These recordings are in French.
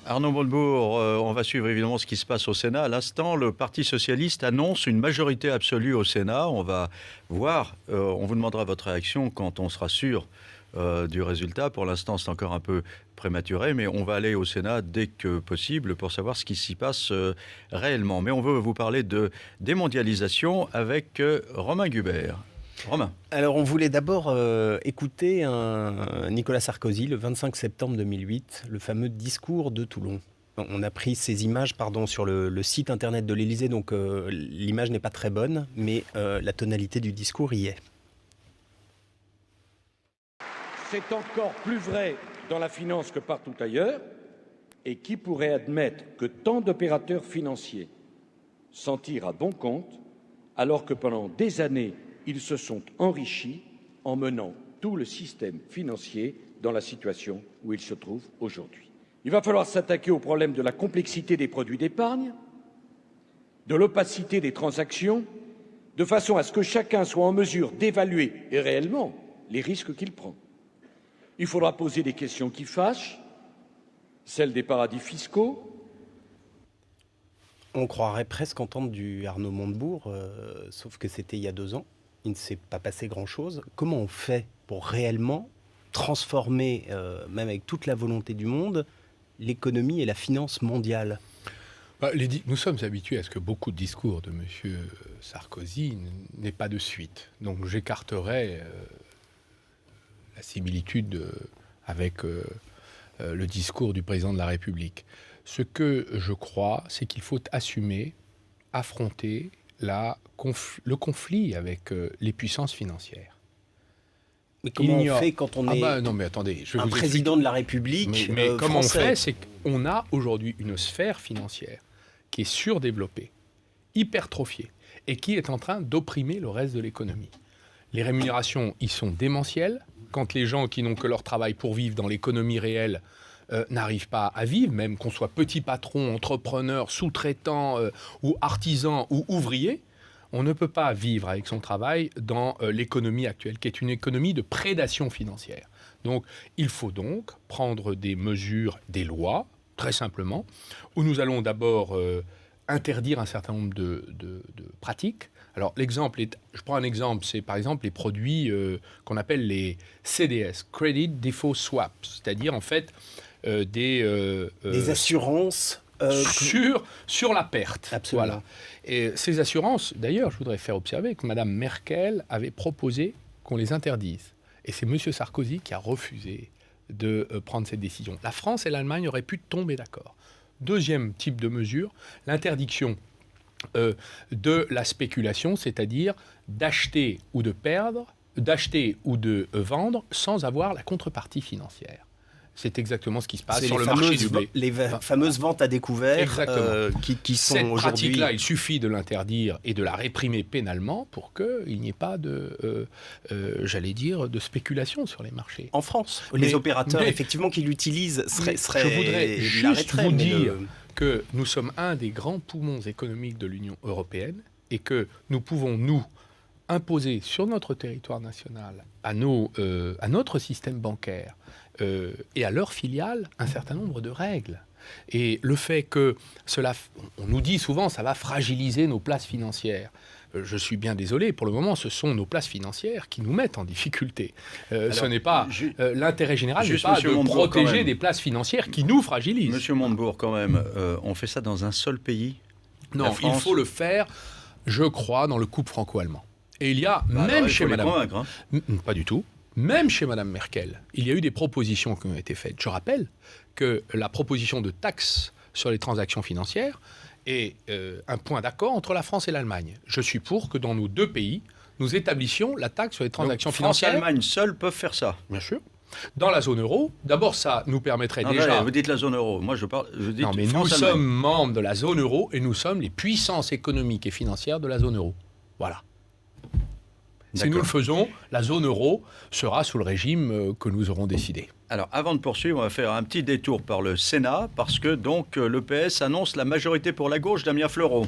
Arnaud Montebourg, on va suivre évidemment ce qui se passe au Sénat. À l'instant, le Parti socialiste annonce une majorité absolue au Sénat. On va voir, on vous demandera votre réaction quand on sera sûr du résultat. Pour l'instant, c'est encore un peu prématuré, mais on va aller au Sénat dès que possible pour savoir ce qui s'y passe réellement. Mais on veut vous parler de démondialisation avec Romain Gubert. Romain. Alors, on voulait d'abord écouter Nicolas Sarkozy le 25 septembre 2008, le fameux discours de Toulon. On a pris ces images sur le site internet de l'Élysée, donc l'image n'est pas très bonne, mais la tonalité du discours y est. C'est encore plus vrai dans la finance que partout ailleurs, et qui pourrait admettre que tant d'opérateurs financiers s'en tirent à bon compte, alors que pendant des années, ils se sont enrichis en menant tout le système financier dans la situation où il se trouve aujourd'hui. Il va falloir s'attaquer au problème de la complexité des produits d'épargne, de l'opacité des transactions, de façon à ce que chacun soit en mesure d'évaluer réellement les risques qu'il prend. Il faudra poser des questions qui fâchent, celles des paradis fiscaux. On croirait presque entendre du Arnaud Montebourg, sauf que c'était il y a 2 ans. Il ne s'est pas passé grand-chose. Comment on fait pour réellement transformer, même avec toute la volonté du monde, l'économie et la finance mondiale ? Nous sommes habitués à ce que beaucoup de discours de M. Sarkozy n'aient pas de suite. Donc j'écarterai la similitude avec le discours du président de la République. Ce que je crois, c'est qu'il faut assumer, affronter le conflit avec les puissances financières. Mais comment on fait quand on est non, mais attendez, un président de la République mais comment français. on fait, c'est qu'on a aujourd'hui une sphère financière qui est surdéveloppée, hypertrophiée, et qui est en train d'opprimer le reste de l'économie. Les rémunérations y sont démentielles. Quand les gens qui n'ont que leur travail pour vivre dans l'économie réelle n'arrivent pas à vivre, même qu'on soit petit patron, entrepreneur, sous-traitant ou artisan ou ouvrier, on ne peut pas vivre avec son travail dans l'économie actuelle, qui est une économie de prédation financière. Donc, il faut donc prendre des mesures, des lois, très simplement, où nous allons d'abord interdire un certain nombre de pratiques. Alors, je prends un exemple, c'est par exemple les produits qu'on appelle les CDS, Credit Default Swaps, c'est-à-dire en fait des assurances sur la perte. Absolument. Voilà. Et ces assurances, d'ailleurs, je voudrais faire observer que Mme Merkel avait proposé qu'on les interdise. Et c'est M. Sarkozy qui a refusé de prendre cette décision. La France et l'Allemagne auraient pu tomber d'accord. Deuxième type de mesure, l'interdiction de la spéculation, c'est-à-dire d'acheter ou de vendre sans avoir la contrepartie financière. C'est exactement ce qui se passe sur le marché du blé. Les fameuses ventes à découvert qui sont Cette aujourd'hui... pratique-là, il suffit de l'interdire et de la réprimer pénalement pour qu'il n'y ait pas de spéculation sur les marchés. En France, les opérateurs effectivement qui l'utilisent seraient je voudrais juste vous dire que nous sommes un des grands poumons économiques de l'Union européenne et que nous pouvons, nous, imposer sur notre territoire national, à notre système bancaire et à leurs filiales, un certain nombre de règles. Et le fait que on nous dit souvent, ça va fragiliser nos places financières. Je suis bien désolé, pour le moment, ce sont nos places financières qui nous mettent en difficulté. Ce n'est pas l'intérêt général, n'est pas de protéger des places financières qui nous fragilisent. Monsieur Montebourg, quand même, on fait ça dans un seul pays ? Non, il faut le faire, je crois, dans le couple franco-allemand. Et il y a, même chez Madame... Pas du tout. Même chez Mme Merkel, il y a eu des propositions qui ont été faites. Je rappelle que la proposition de taxe sur les transactions financières est un point d'accord entre la France et l'Allemagne. Je suis pour que dans nos 2 pays, nous établissions la taxe sur les transactions financières. France et l'Allemagne seuls peuvent faire ça. Bien sûr. Dans la zone euro, d'abord ça nous permettrait déjà... Vous dites la zone euro, moi je parle... Non, mais nous sommes membres de la zone euro et nous sommes les puissances économiques et financières de la zone euro. Voilà. Si nous le faisons, la zone euro sera sous le régime que nous aurons décidé. Alors, avant de poursuivre, on va faire un petit détour par le Sénat, parce que donc le PS annonce la majorité pour la gauche, Damien Fleureau.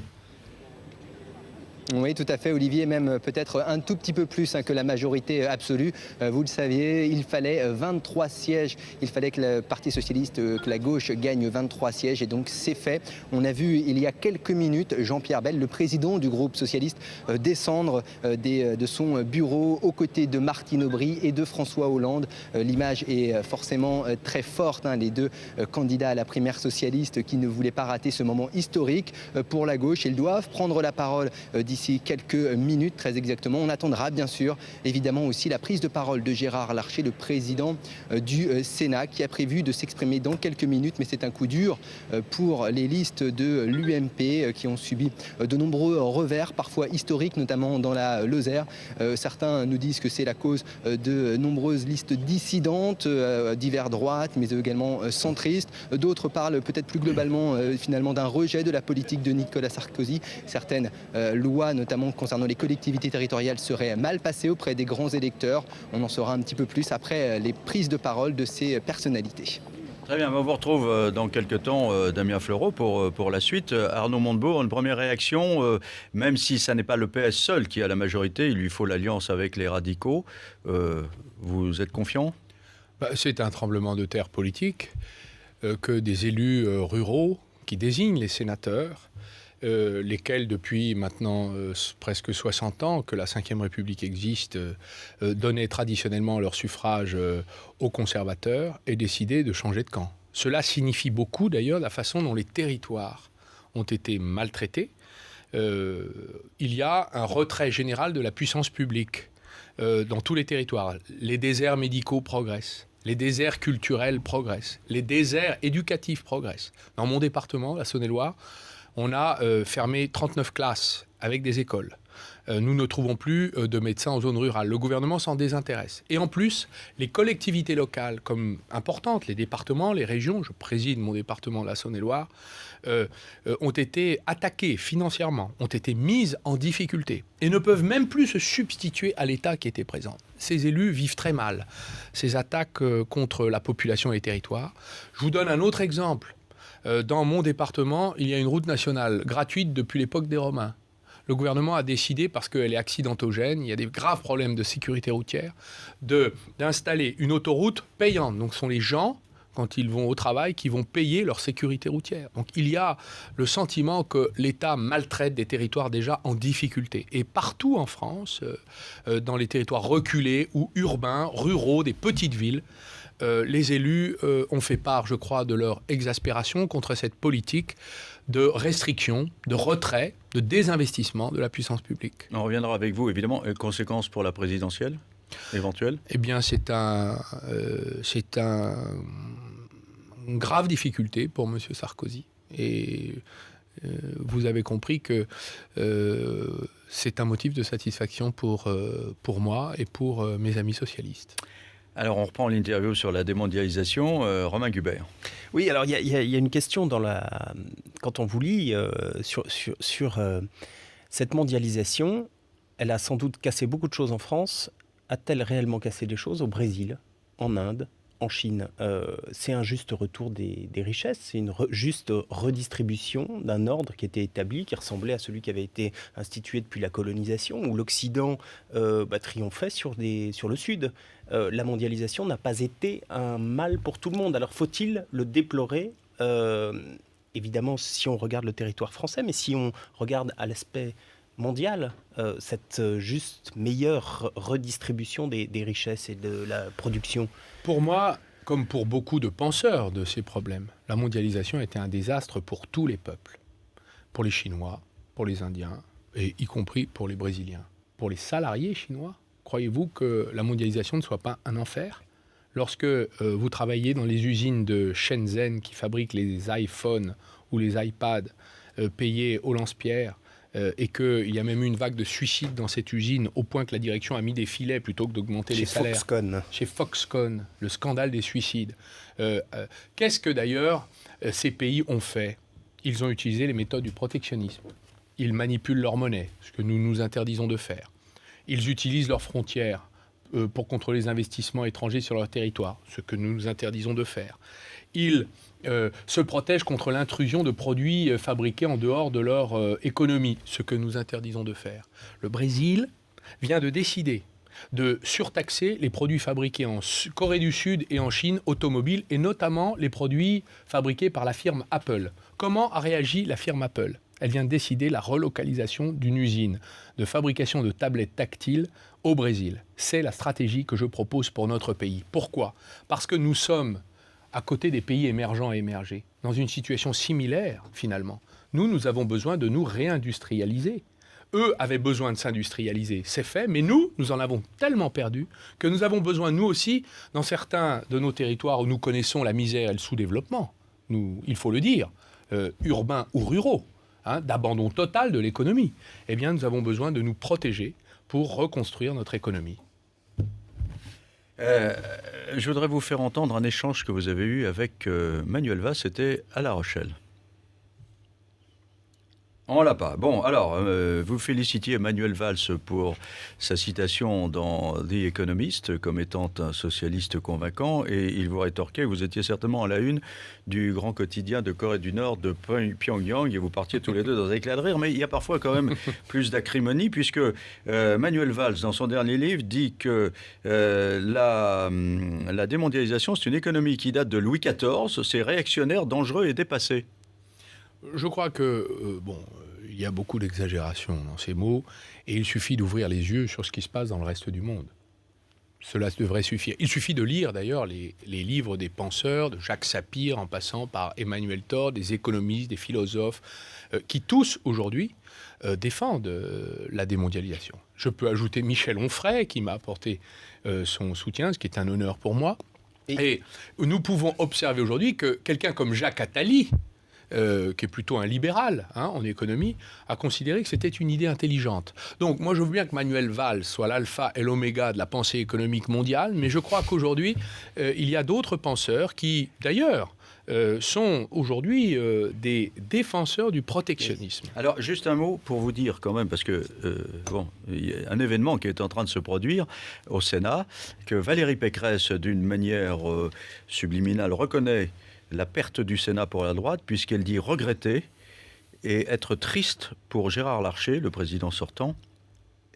Oui, tout à fait, Olivier, même peut-être un tout petit peu plus que la majorité absolue. Vous le saviez, il fallait 23 sièges. Il fallait que le Parti socialiste, que la gauche gagne 23 sièges. Et donc c'est fait. On a vu il y a quelques minutes Jean-Pierre Bel, le président du groupe socialiste, descendre de son bureau aux côtés de Martine Aubry et de François Hollande. L'image est forcément très forte. Les deux candidats à la primaire socialiste qui ne voulaient pas rater ce moment historique pour la gauche. Ils doivent prendre la parole d'ici quelques minutes, très exactement. On attendra bien sûr, évidemment aussi, la prise de parole de Gérard Larcher, le président du Sénat, qui a prévu de s'exprimer dans quelques minutes. Mais c'est un coup dur pour les listes de l'UMP qui ont subi de nombreux revers, parfois historiques, notamment dans la Lozère. Certains nous disent que c'est la cause de nombreuses listes dissidentes, divers droites, mais également centristes. D'autres parlent peut-être plus globalement, finalement, d'un rejet de la politique de Nicolas Sarkozy. Certaines lois, notamment concernant les collectivités territoriales, seraient mal passées auprès des grands électeurs. On en saura un petit peu plus après les prises de parole de ces personnalités. Très bien, on vous retrouve dans quelques temps, Damien Fleureau, pour la suite. Arnaud Montebourg, une première réaction, même si ça n'est pas le PS seul qui a la majorité, il lui faut l'alliance avec les radicaux. Vous êtes confiant ? C'est un tremblement de terre politique que des élus ruraux qui désignent les sénateurs, lesquels depuis maintenant presque 60 ans que la Ve République existe, donnaient traditionnellement leur suffrage aux conservateurs, aient décidé de changer de camp. Cela signifie beaucoup d'ailleurs la façon dont les territoires ont été maltraités. Il y a un retrait général de la puissance publique dans tous les territoires. Les déserts médicaux progressent. Les déserts culturels progressent. Les déserts éducatifs progressent. Dans mon département, la Saône-et-Loire, on a fermé 39 classes avec des écoles. Nous ne trouvons plus de médecins en zone rurale. Le gouvernement s'en désintéresse. Et en plus, les collectivités locales, comme importantes, les départements, les régions, je préside mon département, la Saône-et-Loire, ont été attaquées financièrement, ont été mises en difficulté et ne peuvent même plus se substituer à l'État qui était présent. Ces élus vivent très mal ces attaques contre la population et les territoires. Je vous donne un autre exemple. Dans mon département, il y a une route nationale gratuite depuis l'époque des Romains. Le gouvernement a décidé, parce qu'elle est accidentogène, il y a des graves problèmes de sécurité routière, d'installer une autoroute payante. Donc ce sont les gens, quand ils vont au travail, qui vont payer leur sécurité routière. Donc il y a le sentiment que l'État maltraite des territoires déjà en difficulté. Et partout en France, dans les territoires reculés ou urbains, ruraux, des petites villes, les élus ont fait part, je crois, de leur exaspération contre cette politique de restriction, de retrait, de désinvestissement de la puissance publique. On reviendra avec vous, évidemment. Conséquences pour la présidentielle éventuelle ? Eh bien, c'est une grave difficulté pour M. Sarkozy. Et vous avez compris que c'est un motif de satisfaction pour moi et pour mes amis socialistes. Alors, on reprend l'interview sur la démondialisation. Romain Gubert. Oui, alors il y a une question quand on vous lit sur cette mondialisation. Elle a sans doute cassé beaucoup de choses en France. A-t-elle réellement cassé des choses au Brésil, en Inde, en Chine? C'est un juste retour des richesses, c'est une juste redistribution d'un ordre qui était établi, qui ressemblait à celui qui avait été institué depuis la colonisation, où l'Occident triomphait sur le Sud. La mondialisation n'a pas été un mal pour tout le monde. Alors faut-il le déplorer évidemment, si on regarde le territoire français, mais si on regarde à l'aspect mondial, cette juste meilleure redistribution des richesses et de la production? Pour moi, comme pour beaucoup de penseurs de ces problèmes, la mondialisation a été un désastre pour tous les peuples. Pour les Chinois, pour les Indiens, et y compris pour les Brésiliens. Pour les salariés chinois, croyez-vous que la mondialisation ne soit pas un enfer ? Lorsque vous travaillez dans les usines de Shenzhen qui fabriquent les iPhones ou les iPads payés au lance-pierre, et qu'il y a même eu une vague de suicides dans cette usine au point que la direction a mis des filets plutôt que d'augmenter les salaires. Foxconn. Chez Foxconn, le scandale des suicides. Qu'est-ce que d'ailleurs ces pays ont fait ? Ils ont utilisé les méthodes du protectionnisme. Ils manipulent leur monnaie, ce que nous nous interdisons de faire. Ils utilisent leurs frontières pour contrôler les investissements étrangers sur leur territoire, ce que nous nous interdisons de faire. Ils se protègent contre l'intrusion de produits fabriqués en dehors de leur économie, ce que nous interdisons de faire. Le Brésil vient de décider de surtaxer les produits fabriqués en Corée du Sud et en Chine, automobiles, et notamment les produits fabriqués par la firme Apple. Comment a réagi la firme Apple ? Elle vient de décider la relocalisation d'une usine de fabrication de tablettes tactiles au Brésil. C'est la stratégie que je propose pour notre pays. Pourquoi ? Parce que nous sommes à côté des pays émergents et émergés, dans une situation similaire, finalement. Nous avons besoin de nous réindustrialiser. Eux avaient besoin de s'industrialiser, c'est fait, mais nous en avons tellement perdu que nous avons besoin, nous aussi, dans certains de nos territoires où nous connaissons la misère et le sous-développement, il faut le dire, urbains ou ruraux, d'abandon total de l'économie, eh bien, nous avons besoin de nous protéger pour reconstruire notre économie. Je voudrais vous faire entendre un échange que vous avez eu avec Manuel Valls, c'était à La Rochelle. On l'a pas. Bon, alors, vous félicitiez Manuel Valls pour sa citation dans The Economist comme étant un socialiste convaincant, et il vous rétorquait, vous étiez certainement à la une du grand quotidien de Corée du Nord de Pyongyang, et vous partiez tous les deux dans un éclat de rire, mais il y a parfois quand même plus d'acrimonie, puisque Manuel Valls, dans son dernier livre, dit que la démondialisation, c'est une économie qui date de Louis XIV, c'est réactionnaire, dangereux et dépassé. Je crois que, il y a beaucoup d'exagération dans ces mots, et il suffit d'ouvrir les yeux sur ce qui se passe dans le reste du monde. Cela devrait suffire. Il suffit de lire d'ailleurs les livres des penseurs, de Jacques Sapir, en passant par Emmanuel Todd, des économistes, des philosophes, qui tous aujourd'hui défendent la démondialisation. Je peux ajouter Michel Onfray, qui m'a apporté son soutien, ce qui est un honneur pour moi. Et nous pouvons observer aujourd'hui que quelqu'un comme Jacques Attali, qui est plutôt un libéral en économie, a considéré que c'était une idée intelligente. Donc moi je veux bien que Manuel Valls soit l'alpha et l'oméga de la pensée économique mondiale, mais je crois qu'aujourd'hui il y a d'autres penseurs qui d'ailleurs sont aujourd'hui des défenseurs du protectionnisme. Alors, juste un mot pour vous dire quand même, parce que, il y a un événement qui est en train de se produire au Sénat, que Valérie Pécresse, d'une manière subliminale, reconnaît la perte du Sénat pour la droite, puisqu'elle dit regretter et être triste pour Gérard Larcher, le président sortant,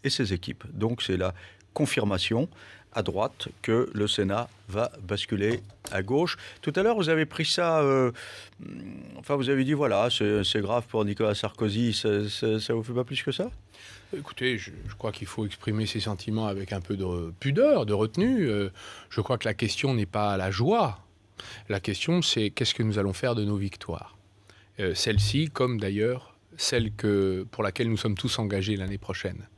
et ses équipes. Donc c'est la confirmation à droite que le Sénat va basculer à gauche. Tout à l'heure, vous avez pris ça... vous avez dit, voilà, c'est grave pour Nicolas Sarkozy, ça vous fait pas plus que ça ? Écoutez, je crois qu'il faut exprimer ses sentiments avec un peu de pudeur, de retenue. Je crois que la question n'est pas la joie. La question, c'est qu'est-ce que nous allons faire de nos victoires ? Celle-ci, comme d'ailleurs celle pour laquelle nous sommes tous engagés l'année prochaine.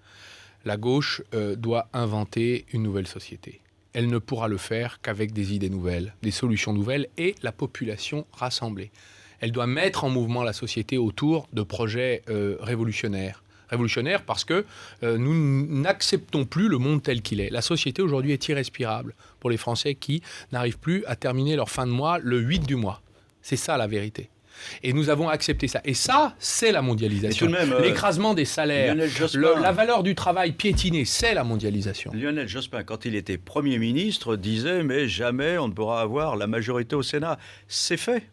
La gauche doit inventer une nouvelle société. Elle ne pourra le faire qu'avec des idées nouvelles, des solutions nouvelles et la population rassemblée. Elle doit mettre en mouvement la société autour de projets révolutionnaires. Révolutionnaire parce que nous n'acceptons plus le monde tel qu'il est. La société aujourd'hui est irrespirable pour les Français qui n'arrivent plus à terminer leur fin de mois le 8 du mois. C'est ça la vérité. Et nous avons accepté ça. Et ça, c'est la mondialisation. L'écrasement des salaires, la valeur du travail piétinée, c'est la mondialisation. Lionel Jospin, quand il était Premier ministre, disait « mais jamais on ne pourra avoir la majorité au Sénat ». C'est fait.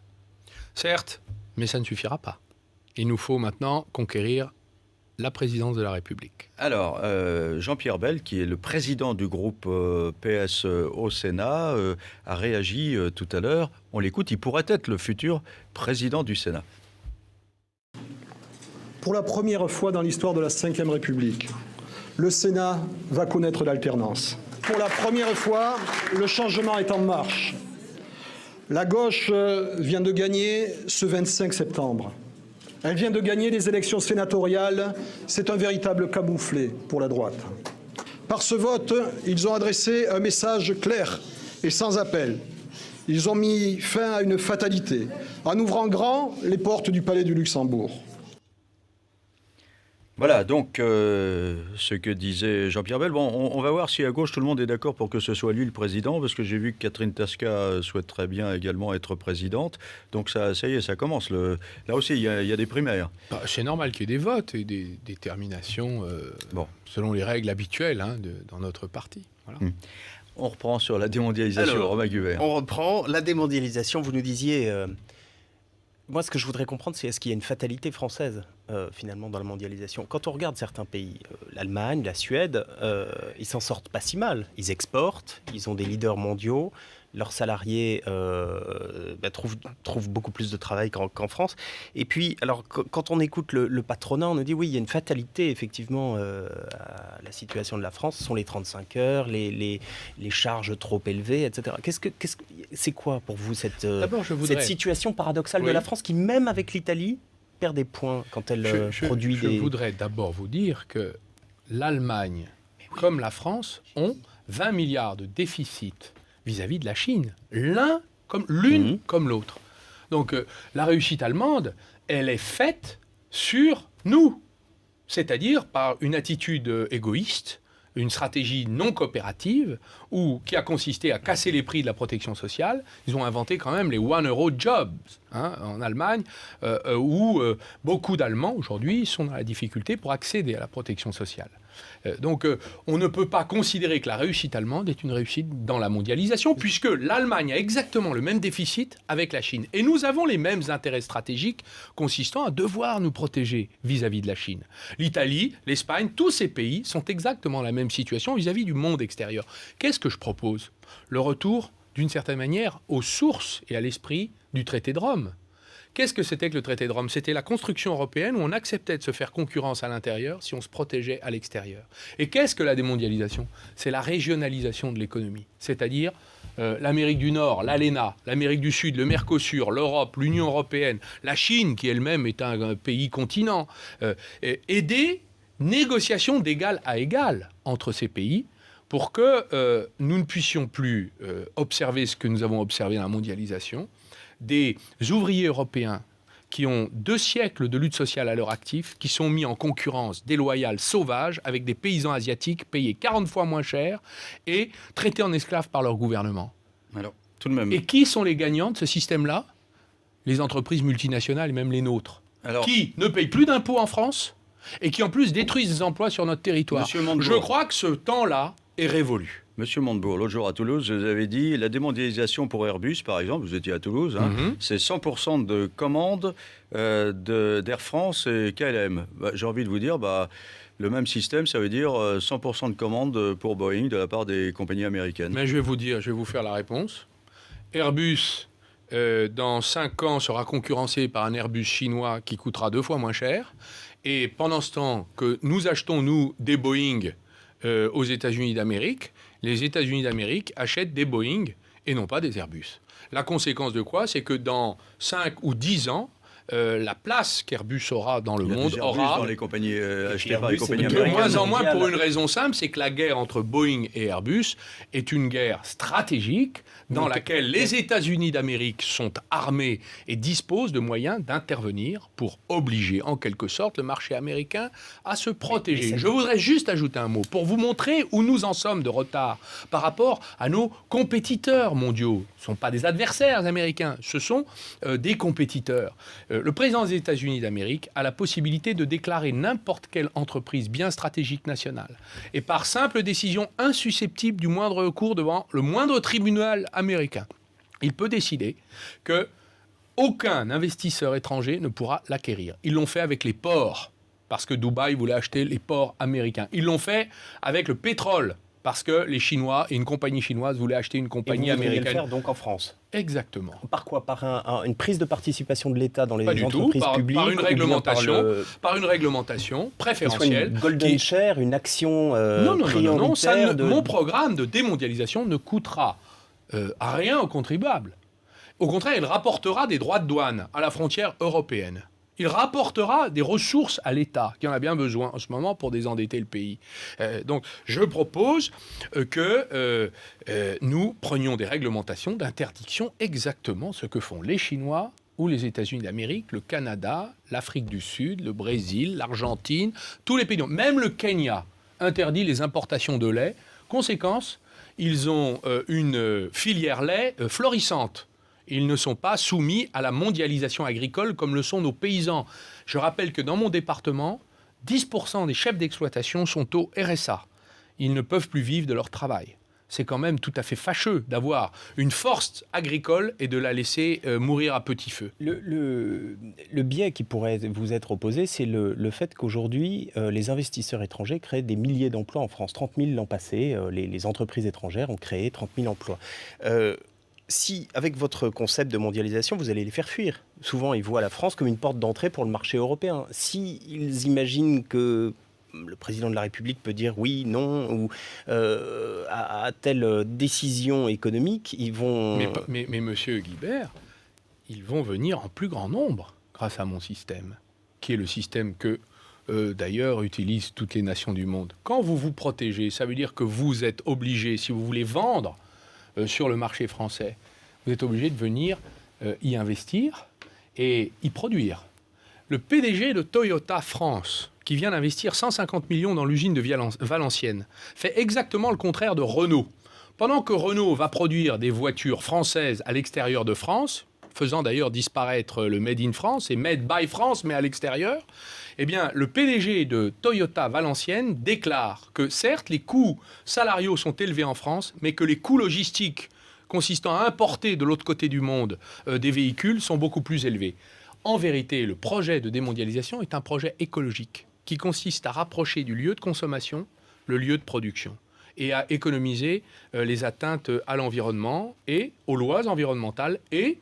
Certes, mais ça ne suffira pas. Il nous faut maintenant conquérir la présidence de la République. Alors, Jean-Pierre Bel, qui est le président du groupe PS au Sénat, a réagi tout à l'heure. On l'écoute, il pourrait être le futur président du Sénat. Pour la première fois dans l'histoire de la Ve République, le Sénat va connaître l'alternance. Pour la première fois, le changement est en marche. La gauche vient de gagner ce 25 septembre. Elle vient de gagner les élections sénatoriales. C'est un véritable camouflet pour la droite. Par ce vote, ils ont adressé un message clair et sans appel. Ils ont mis fin à une fatalité, en ouvrant grand les portes du Palais du Luxembourg. Voilà, donc, ce que disait Jean-Pierre Bel. Bon, on va voir si à gauche, tout le monde est d'accord pour que ce soit lui le président, parce que j'ai vu que Catherine Tasca souhaite très bien également être présidente. Donc, ça y est, ça commence. Là aussi, il y a des primaires. C'est normal qu'il y ait des votes et des déterminations selon les règles habituelles dans notre parti. Voilà. On reprend sur la démondialisation, Alors, Romain Gubert. On reprend la démondialisation. Vous nous disiez... moi, ce que je voudrais comprendre, c'est est-ce qu'il y a une fatalité française, finalement, dans la mondialisation ? Quand on regarde certains pays, l'Allemagne, la Suède, ils s'en sortent pas si mal. Ils exportent, ils ont des leaders mondiaux, leurs salariés trouvent beaucoup plus de travail qu'en France. Et puis, alors, quand on écoute le patronat, on nous dit, oui, il y a une fatalité, effectivement, à la situation de la France. Ce sont les 35 heures, les charges trop élevées, etc. C'est quoi, pour vous, cette situation paradoxale de la France qui, même avec l'Italie, perd des points quand elle produit des... Je voudrais d'abord vous dire que l'Allemagne, comme la France, ont 20 milliards de déficit vis-à-vis de la Chine. L'une comme l'autre. Donc la réussite allemande, elle est faite sur nous. C'est-à-dire par une attitude égoïste, une stratégie non coopérative qui a consisté à casser les prix de la protection sociale. Ils ont inventé quand même les 1 euro jobs en Allemagne, où beaucoup d'Allemands aujourd'hui sont dans la difficulté pour accéder à la protection sociale. Donc on ne peut pas considérer que la réussite allemande est une réussite dans la mondialisation, puisque l'Allemagne a exactement le même déficit avec la Chine. Et nous avons les mêmes intérêts stratégiques consistant à devoir nous protéger vis-à-vis de la Chine. L'Italie, l'Espagne, tous ces pays sont exactement dans la même situation vis-à-vis du monde extérieur. Qu'est-ce que je propose ? Le retour, d'une certaine manière, aux sources et à l'esprit du traité de Rome. Qu'est-ce que c'était que le traité de Rome ? C'était la construction européenne où on acceptait de se faire concurrence à l'intérieur si on se protégeait à l'extérieur. Et qu'est-ce que la démondialisation ? C'est la régionalisation de l'économie. C'est-à-dire l'Amérique du Nord, l'ALENA, l'Amérique du Sud, le Mercosur, l'Europe, l'Union européenne, la Chine, qui elle-même est un pays continent, et des négociations d'égal à égal entre ces pays pour que nous ne puissions plus observer ce que nous avons observé dans la mondialisation, des ouvriers européens qui ont 2 siècles de lutte sociale à leur actif, qui sont mis en concurrence déloyale, sauvage, avec des paysans asiatiques payés 40 fois moins cher et traités en esclaves par leur gouvernement. Alors, tout de même. Et qui sont les gagnants de ce système-là ? Les entreprises multinationales et même les nôtres, qui ne payent plus d'impôts en France et qui en plus détruisent des emplois sur notre territoire. Je crois que ce temps-là est révolu. Monsieur Montebourg, l'autre jour à Toulouse, vous avez dit la démondialisation pour Airbus, par exemple, vous étiez à Toulouse, c'est 100% de commandes d'Air France et KLM. J'ai envie de vous dire, le même système, ça veut dire 100% de commandes pour Boeing de la part des compagnies américaines. Mais je vais vous faire la réponse. Airbus, dans 5 ans, sera concurrencé par un Airbus chinois qui coûtera 2 fois moins cher. Et pendant ce temps que nous achetons, nous, des Boeing aux États-Unis d'Amérique, les États-Unis d'Amérique achètent des Boeing et non pas des Airbus. La conséquence de quoi ? C'est que dans 5 ou 10 ans, la place qu'Airbus aura dans le monde aura... dans les compagnies achetées par les compagnies De américaines. moins en moins pour une raison simple, c'est que la guerre entre Boeing et Airbus est une guerre stratégique dans laquelle les États-Unis d'Amérique sont armés et disposent de moyens d'intervenir pour obliger en quelque sorte le marché américain à se protéger. Je voudrais juste ajouter un mot pour vous montrer où nous en sommes de retard par rapport à nos compétiteurs mondiaux. Ce ne sont pas des adversaires américains, ce sont des compétiteurs. Le président des États-Unis d'Amérique a la possibilité de déclarer n'importe quelle entreprise bien stratégique nationale et par simple décision insusceptible du moindre recours devant le moindre tribunal américain, il peut décider que aucun investisseur étranger ne pourra l'acquérir. Ils l'ont fait avec les ports, parce que Dubaï voulait acheter les ports américains. Ils l'ont fait avec le pétrole, parce que les Chinois et une compagnie chinoise voulaient acheter une compagnie américaine. Et vous le faire donc en France. Exactement. Par quoi ? Par une prise de participation de l'État dans les entreprises publiques ? Par une réglementation préférentielle. Une golden share, une action prioritaire Mon programme de démondialisation ne coûtera à rien aux contribuables. Au contraire, il rapportera des droits de douane à la frontière européenne. Il rapportera des ressources à l'État, qui en a bien besoin en ce moment pour désendetter le pays. Donc, je propose que nous prenions des réglementations d'interdiction exactement ce que font les Chinois ou les États-Unis d'Amérique, le Canada, l'Afrique du Sud, le Brésil, l'Argentine, tous les pays. Même le Kenya interdit les importations de lait. Conséquence, ils ont une filière lait florissante. Ils ne sont pas soumis à la mondialisation agricole comme le sont nos paysans. Je rappelle que dans mon département, 10% des chefs d'exploitation sont au RSA. Ils ne peuvent plus vivre de leur travail. C'est quand même tout à fait fâcheux d'avoir une force agricole et de la laisser mourir à petit feu. Le biais qui pourrait vous être opposé, c'est le fait qu'aujourd'hui, les investisseurs étrangers créent des milliers d'emplois en France. 30 000 l'an passé, les entreprises étrangères ont créé 30 000 emplois. Si, avec votre concept de mondialisation, vous allez les faire fuir. Souvent, ils voient la France comme une porte d'entrée pour le marché européen. S'ils imaginent que le président de la République peut dire oui, non, ou à telle décision économique, ils vont... Mais monsieur Guibert, ils vont venir en plus grand nombre grâce à mon système, qui est le système que, d'ailleurs, utilisent toutes les nations du monde. Quand vous vous protégez, ça veut dire que vous êtes obligé, si vous voulez vendre sur le marché français, vous êtes obligé de venir y investir et y produire. Le PDG de Toyota France, qui vient d'investir 150 millions dans l'usine de Valenciennes, fait exactement le contraire de Renault. Pendant que Renault va produire des voitures françaises à l'extérieur de France, faisant d'ailleurs disparaître le Made in France et Made by France, mais à l'extérieur, eh bien, le PDG de Toyota Valenciennes déclare que certes, les coûts salariaux sont élevés en France, mais que les coûts logistiques consistant à importer de l'autre côté du monde des véhicules sont beaucoup plus élevés. En vérité, le projet de démondialisation est un projet écologique qui consiste à rapprocher du lieu de consommation le lieu de production et à économiser les atteintes à l'environnement et aux lois environnementales et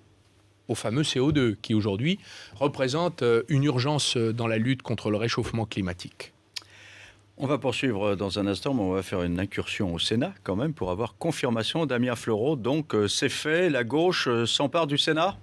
au fameux CO2 qui aujourd'hui représente une urgence dans la lutte contre le réchauffement climatique. On va poursuivre dans un instant, mais on va faire une incursion au Sénat quand même pour avoir confirmation. Damien Fleureau, donc c'est fait, la gauche s'empare du Sénat ?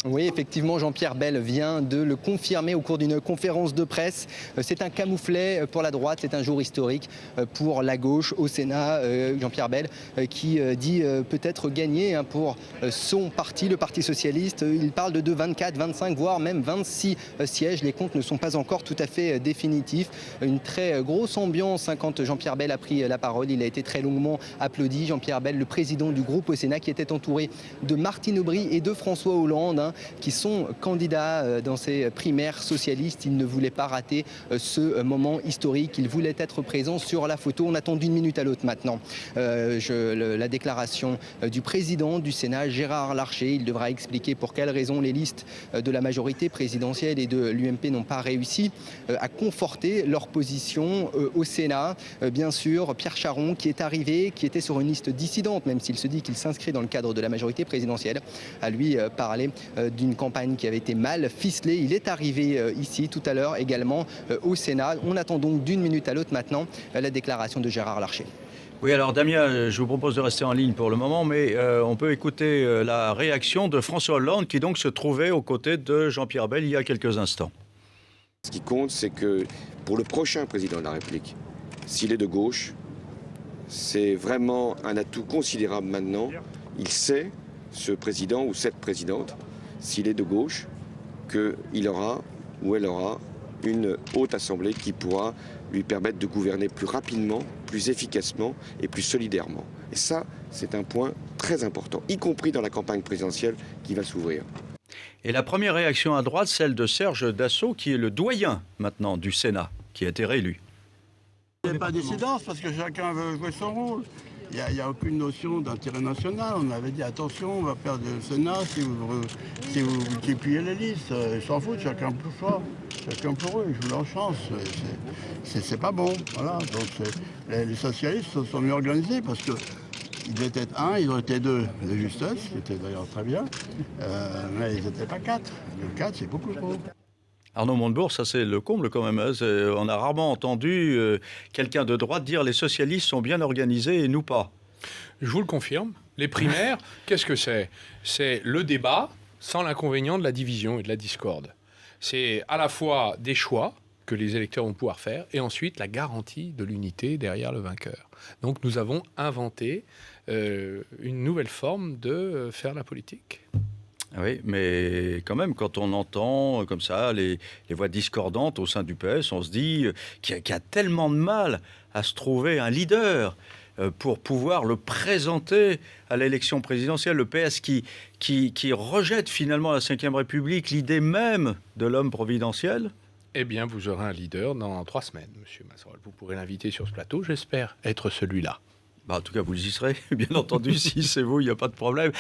Oui, effectivement, Jean-Pierre Bel vient de le confirmer au cours d'une conférence de presse. C'est un camouflet pour la droite, c'est un jour historique pour la gauche au Sénat. Jean-Pierre Bel qui dit peut-être gagner pour son parti, le Parti socialiste. Il parle de 24, 25, voire même 26 sièges. Les comptes ne sont pas encore tout à fait définitifs. Une très grosse ambiance quand Jean-Pierre Bel a pris la parole. Il a été très longuement applaudi. Jean-Pierre Bel, le président du groupe au Sénat, qui était entouré de Martine Aubry et de François Hollande, qui sont candidats dans ces primaires socialistes. Il ne voulait pas rater ce moment historique. Il voulait être présent sur la photo. On attend d'une minute à l'autre maintenant la déclaration du président du Sénat, Gérard Larcher. Il devra expliquer pour quelles raisons les listes de la majorité présidentielle et de l'UMP n'ont pas réussi à conforter leur position au Sénat. Bien sûr, Pierre Charon, qui est arrivé, qui était sur une liste dissidente, même s'il se dit qu'il s'inscrit dans le cadre de la majorité présidentielle, a lui parlé d'une campagne qui avait été mal ficelée. Il est arrivé ici tout à l'heure également au Sénat. On attend donc d'une minute à l'autre maintenant la déclaration de Gérard Larcher. Oui, alors Damien, je vous propose de rester en ligne pour le moment, mais on peut écouter la réaction de François Hollande qui donc se trouvait aux côtés de Jean-Pierre Bel il y a quelques instants. Ce qui compte, c'est que pour le prochain président de la République, s'il est de gauche, c'est vraiment un atout considérable maintenant. Il sait, ce président ou cette présidente, s'il est de gauche, qu'il aura ou elle aura une haute assemblée qui pourra lui permettre de gouverner plus rapidement, plus efficacement et plus solidairement. Et ça, c'est un point très important, y compris dans la campagne présidentielle qui va s'ouvrir. Et la première réaction à droite, celle de Serge Dassault, qui est le doyen maintenant du Sénat, qui a été réélu. Il n'y a pas d'incidence parce que chacun veut jouer son rôle. Il n'y a aucune notion d'intérêt national. On avait dit attention, on va perdre le Sénat si vous multipliez les listes. Ils s'en foutent, chacun pour soi. Chacun pour eux, ils jouent leur chance. C'est pas bon. Voilà. Donc les socialistes se sont mieux organisés parce que ils étaient un, ils étaient deux de justesse, ce qui était d'ailleurs très bien. Mais ils n'étaient pas quatre. Le 4, c'est beaucoup trop. Arnaud Montebourg, ça c'est le comble quand même. Hein. On a rarement entendu quelqu'un de droite dire les socialistes sont bien organisés et nous pas. Je vous le confirme. Les primaires, qu'est-ce que c'est ? C'est le débat sans l'inconvénient de la division et de la discorde. C'est à la fois des choix que les électeurs vont pouvoir faire et ensuite la garantie de l'unité derrière le vainqueur. Donc nous avons inventé une nouvelle forme de faire la politique. Oui, mais quand même, quand on entend comme ça les voix discordantes au sein du PS, on se dit qu'il y a tellement de mal à se trouver un leader pour pouvoir le présenter à l'élection présidentielle. Le PS qui rejette finalement la Ve République, l'idée même de l'homme providentiel. Eh bien, vous aurez un leader dans 3 semaines, Monsieur Mazerolle. Vous pourrez l'inviter sur ce plateau. J'espère être celui-là. Bah, en tout cas, vous y serez, bien entendu, si c'est vous, il n'y a pas de problème.